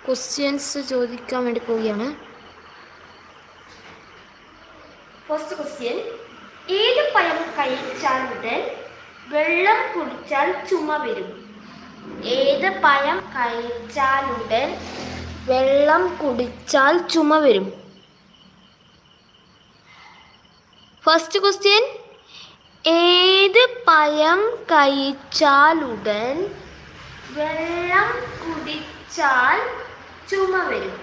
Questions ചോദിക്കാൻ വേണ്ടി പോവുകയാണ്. ഫസ്റ്റ് ക്വസ്റ്റ്യൻ, ഏത് പഴം കഴിച്ചാലുടൻ വെള്ളം കുടിച്ചാൽ ചുമ വരും? ഏത് പഴം കഴിച്ചാലുടൻ വെള്ളം കുടിച്ചാൽ ചുമ വരും? ഫസ്റ്റ് ക്വസ്റ്റ്യൻ, ഏത് പഴം കഴിച്ചാലുടൻ വെള്ളം കുടിച്ചാൽ ചുമ വരും?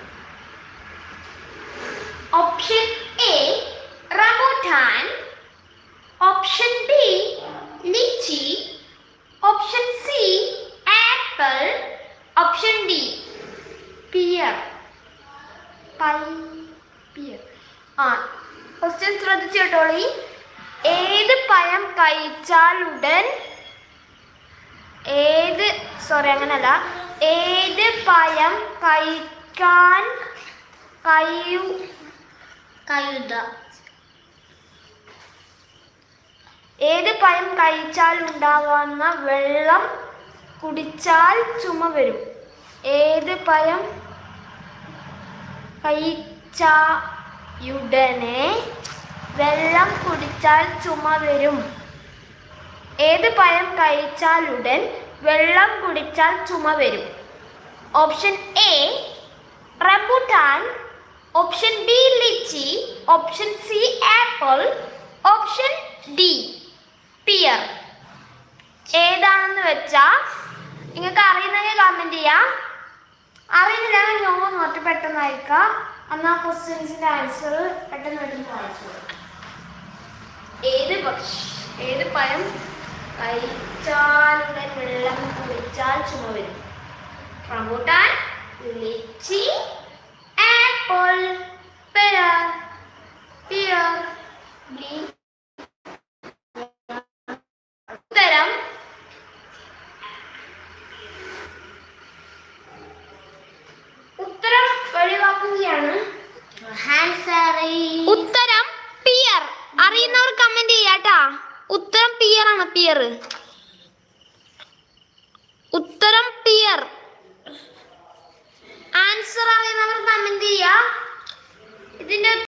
Option A rambutan, option B lychee, option C apple, option D pear. Question ശ്രദ്ധിച്ചു കേട്ടോളി. ഏത് പഴം കഴിച്ചാലുടൻ ഏത് പഴം കഴിക്കാൻ ഏത് പഴം കഴിച്ചാലുണ്ടാവുന്ന വെള്ളം കുടിച്ചാൽ ചുമ വരും? ഏത് പഴം കഴിച്ചാലുടനെ വെള്ളം കുടിച്ചാൽ ചുമ വരും? ഏത് പഴം കഴിച്ചാലുടൻ വെള്ളം കുടിച്ചാൽ ചുമ വരും? Option A rambutan, option B lychee, option C apple, option D pear. ഏതാണെന്ന് വെച്ചാൽ നിങ്ങൾക്ക് അറിയുന്നെങ്കിൽ കമൻറ്റ് ചെയ്യാം, അറിയുന്നില്ലെങ്കിൽ നോ നോട്ട് പെട്ടെന്ന് അയക്കാം. എന്നാൽ ക്വസ്റ്റ്യൻസിൻ്റെ ആൻസർ പെട്ടെന്ന് വായിച്ചു. ഏത് പഴം കഴിച്ചാലുടൻ വെള്ളം കുടിച്ചാൽ ചുമ വരും? Rambutan, lychee, apple, pear. ഉത്തരം ഒഴിവാക്കുകയാണ്. ഉത്തരം പിയർ. അറിയുന്നവർ കമന്റ് ചെയ്യാട്ടാ. ഉത്തരം പിയർ ആണ്. ഉത്തരം പിയർ. ആൻസർ അറിയുന്നവർ കമന്റ് ചെയ്യാ. ഇതിന്റെ